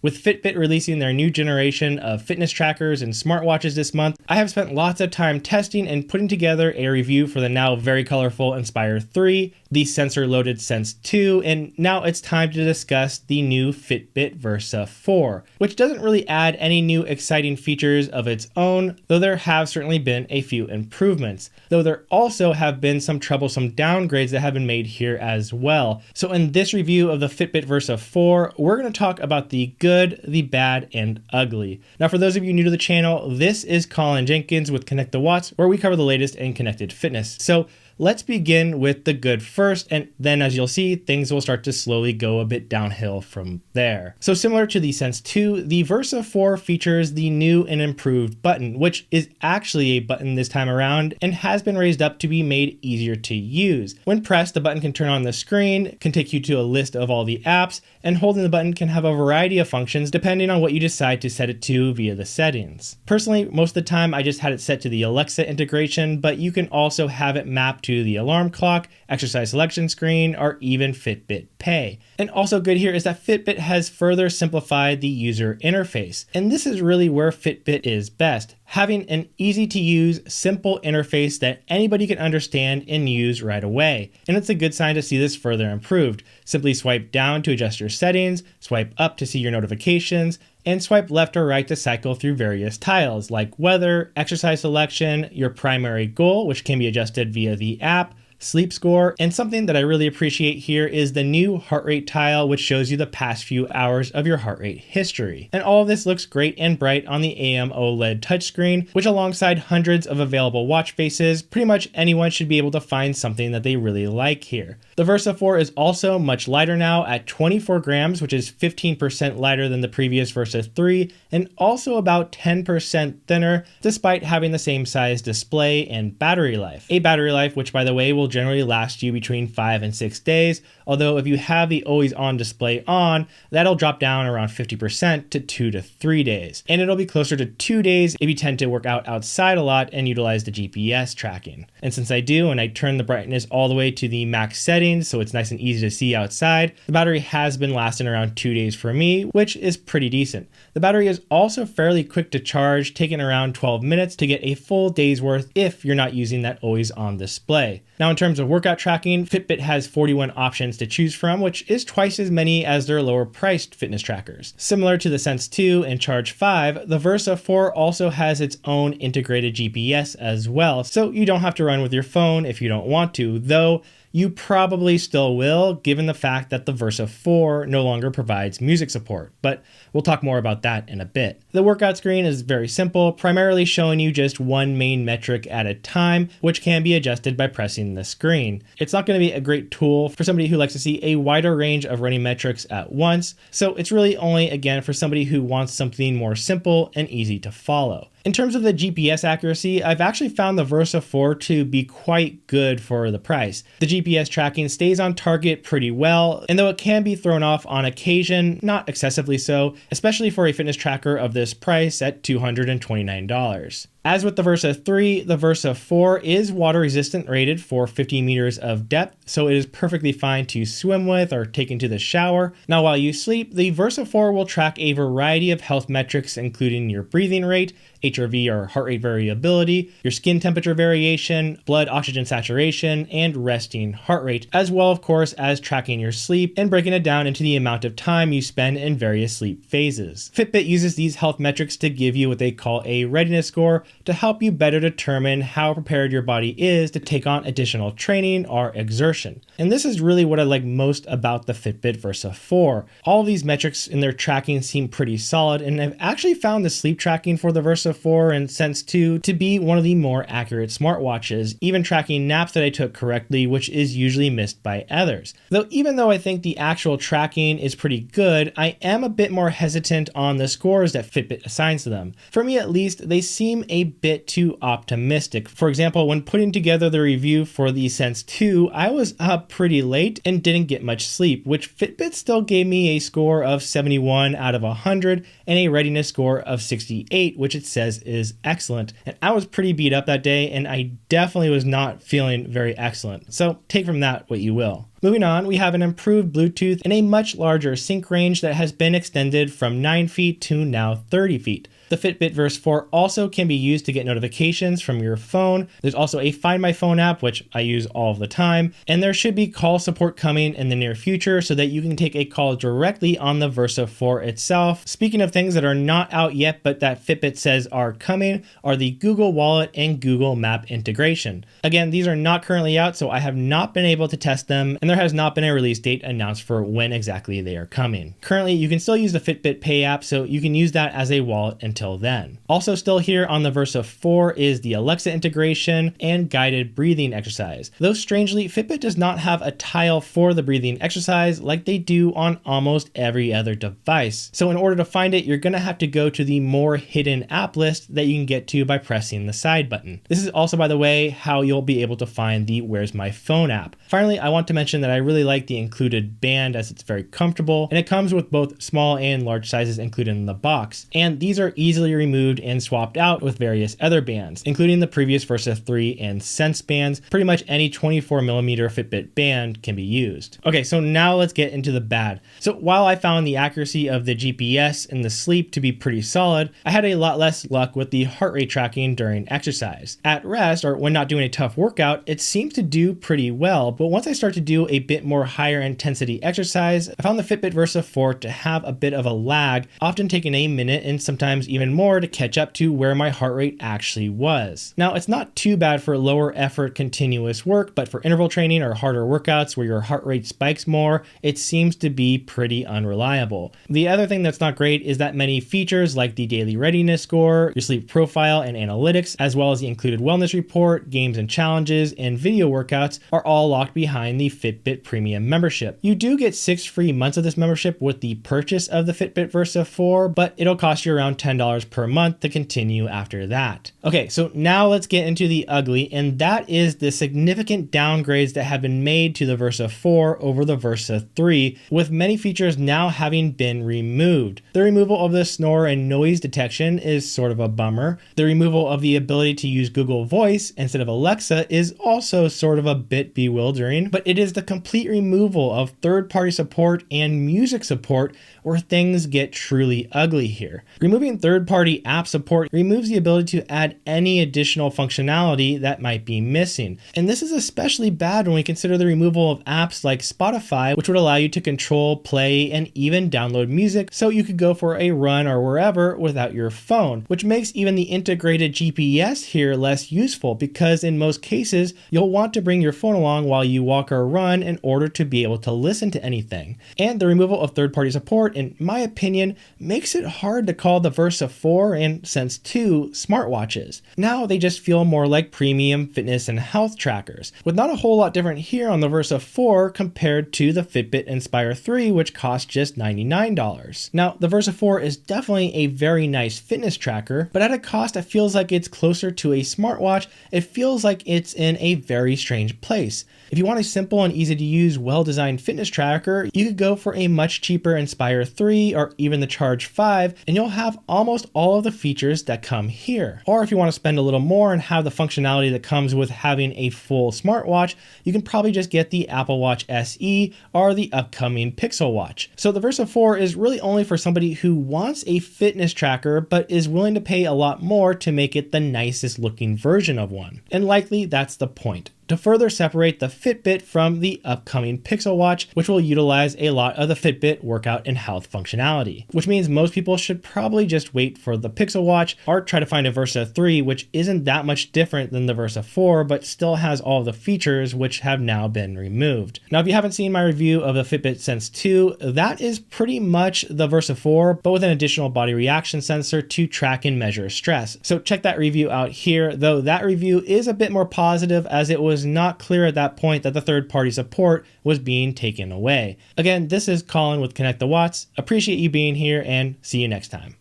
With Fitbit releasing their new generation of fitness trackers and smartwatches this month, I have spent lots of time testing and putting together a review for the now very colorful Inspire 3, the sensor-loaded Sense 2, and now it's time to discuss the new Fitbit Versa 4, which doesn't really add any new exciting features of its own, though there have certainly been a few improvements, though there also have been some troublesome downgrades that have been made here as well. So in this review of the Fitbit Versa 4, we're going to talk about the good, the bad, and ugly. Now for those of you new to the channel, this is Colin Jenkins with Connect the Watts, where we cover the latest in connected fitness. So let's begin with the good first, and then as you'll see, things will start to slowly go a bit downhill from there. So similar to the Sense 2, the Versa 4 features the new and improved button, which is actually a button this time around and has been raised up to be made easier to use. When pressed, the button can turn on the screen, can take you to a list of all the apps, and holding the button can have a variety of functions depending on what you decide to set it to via the settings. Personally, most of the time I just had it set to the Alexa integration, but you can also have it mapped to the alarm clock, exercise selection screen, or even Fitbit Pay. And also good here is that Fitbit has further simplified the user interface. And this is really where Fitbit is best, having an easy to use, simple interface that anybody can understand and use right away. And it's a good sign to see this further improved. Simply swipe down to adjust your settings, swipe up to see your notifications, and swipe left or right to cycle through various tiles like weather, exercise selection, your primary goal, which can be adjusted via the app, sleep score, and something that I really appreciate here is the new heart rate tile, which shows you the past few hours of your heart rate history. And all of this looks great and bright on the AMOLED touchscreen, which alongside hundreds of available watch faces, pretty much anyone should be able to find something that they really like here. The Versa 4 is also much lighter now at 24 grams, which is 15% lighter than the previous Versa 3, and also about 10% thinner, despite having the same size display and battery life. A battery life, which by the way will generally last you between 5 and 6 days, although if you have the always on display on, that'll drop down around 50% to 2 to 3 days. And it'll be closer to 2 days if you tend to work out outside a lot and utilize the GPS tracking. And since I do, and I turn the brightness all the way to the max settings so it's nice and easy to see outside, the battery has been lasting around 2 days for me, which is pretty decent. The battery is also fairly quick to charge, taking around 12 minutes to get a full day's worth if you're not using that always on display. Now in terms of workout tracking, Fitbit has 41 options to choose from, which is twice as many as their lower priced fitness trackers. Similar to the Sense 2 and Charge 5, the Versa 4 also has its own integrated GPS as well, so you don't have to run with your phone if you don't want to, though you probably still will, given the fact that the Versa 4 no longer provides music support, but we'll talk more about that in a bit. The workout screen is very simple, primarily showing you just one main metric at a time, which can be adjusted by pressing the screen. It's not going to be a great tool for somebody who likes to see a wider range of running metrics at once, so it's really only, again, for somebody who wants something more simple and easy to follow. In terms of the GPS accuracy, I've actually found the Versa 4 to be quite good for the price. The GPS tracking stays on target pretty well, and though it can be thrown off on occasion, not excessively so, especially for a fitness tracker of this price at $229. As with the Versa 3, the Versa 4 is water resistant, rated for 50 meters of depth, so it is perfectly fine to swim with or take into the shower. Now while you sleep, the Versa 4 will track a variety of health metrics including your breathing rate, HRV or heart rate variability, your skin temperature variation, blood oxygen saturation, and resting heart rate, as well of course as tracking your sleep and breaking it down into the amount of time you spend in various sleep phases. Fitbit uses these health metrics to give you what they call a readiness score to help you better determine how prepared your body is to take on additional training or exertion. And this is really what I like most about the Fitbit Versa 4. All of these metrics in their tracking seem pretty solid, and I've actually found the sleep tracking for the Versa 4 and Sense 2 to be one of the more accurate smartwatches, even tracking naps that I took correctly, which is usually missed by others. Though even though I think the actual tracking is pretty good, I am a bit more hesitant on the scores that Fitbit assigns to them. For me at least, they seem a bit too optimistic. For example, when putting together the review for the Sense 2, I was up pretty late and didn't get much sleep, which Fitbit still gave me a score of 71 out of 100 and a readiness score of 68, which it says is excellent. And I was pretty beat up that day, and I definitely was not feeling very excellent. So take from that what you will. Moving on, we have an improved Bluetooth and a much larger sync range that has been extended from 9 feet to now 30 feet. The Fitbit Versa 4 also can be used to get notifications from your phone. There's also a Find My Phone app, which I use all the time, and there should be call support coming in the near future so that you can take a call directly on the Versa 4 itself. Speaking of things that are not out yet but that Fitbit says are coming, are the Google Wallet and Google Map integration. Again, these are not currently out, so I have not been able to test them, and there has not been a release date announced for when exactly they are coming. Currently, you can still use the Fitbit Pay app, so you can use that as a wallet until then. Also still here on the Versa 4 is the Alexa integration and guided breathing exercise. Though strangely, Fitbit does not have a tile for the breathing exercise like they do on almost every other device. So in order to find it, you're going to have to go to the more hidden app list that you can get to by pressing the side button. This is also, by the way, how you'll be able to find the Where's My Phone app. Finally, I want to mention that I really like the included band as it's very comfortable, and it comes with both small and large sizes included in the box. And these are easily removed and swapped out with various other bands, including the previous Versa 3 and Sense bands. Pretty much any 24mm Fitbit band can be used. Okay, so now let's get into the bad. So while I found the accuracy of the GPS and the sleep to be pretty solid, I had a lot less luck with the heart rate tracking during exercise. At rest, or when not doing a tough workout, it seems to do pretty well, but once I start to do a bit more higher intensity exercise, I found the Fitbit Versa 4 to have a bit of a lag, often taking a minute and sometimes even more to catch up to where my heart rate actually was. Now, it's not too bad for lower effort continuous work, but for interval training or harder workouts where your heart rate spikes more, it seems to be pretty unreliable. The other thing that's not great is that many features like the daily readiness score, your sleep profile and analytics, as well as the included wellness report, games and challenges, and video workouts are all locked behind the Fitbit Premium membership. You do get 6 free months of this membership with the purchase of the Fitbit Versa 4, but it'll cost you around $10 per month to continue after that. Okay, so now let's get into the ugly, and that is the significant downgrades that have been made to the Versa 4 over the Versa 3, with many features now having been removed. The removal of the snore and noise detection is sort of a bummer. The removal of the ability to use Google Voice instead of Alexa is also sort of a bit bewildering, but it is the complete removal of third-party support and music support where things get truly ugly here. Removing third-party app support removes the ability to add any additional functionality that might be missing. And this is especially bad when we consider the removal of apps like Spotify, which would allow you to control, play, and even download music so you could go for a run or wherever without your phone, which makes even the integrated GPS here less useful because in most cases, you'll want to bring your phone along while you walk or run in order to be able to listen to anything. And the removal of third-party support, in my opinion, makes it hard to call the Versa 4 and Sense 2 smartwatches. Now they just feel more like premium fitness and health trackers, with not a whole lot different here on the Versa 4 compared to the Fitbit Inspire 3, which cost just $99. Now, the Versa 4 is definitely a very nice fitness tracker, but at a cost that feels like it's closer to a smartwatch, it feels like it's in a very strange place. If you want a simple and easy to use, well-designed fitness tracker, you could go for a much cheaper Inspire 3 or even the Charge 5, and you'll have almost all of the features that come here. Or if you want to spend a little more and have the functionality that comes with having a full smartwatch, you can probably just get the Apple Watch SE or the upcoming Pixel Watch. So the Versa 4 is really only for somebody who wants a fitness tracker but is willing to pay a lot more to make it the nicest looking version of one. And likely that's the point, to further separate the Fitbit from the upcoming Pixel Watch, which will utilize a lot of the Fitbit workout and health functionality, which means most people should probably just wait for the Pixel Watch or try to find a Versa 3, which isn't that much different than the Versa 4, but still has all of the features which have now been removed. Now, if you haven't seen my review of the Fitbit Sense 2, that is pretty much the Versa 4, but with an additional body reaction sensor to track and measure stress. So check that review out here, though that review is a bit more positive as it was not clear at that point that the third-party support was being taken away. Again, this is Colin with Connect the Watts. Appreciate you being here and see you next time.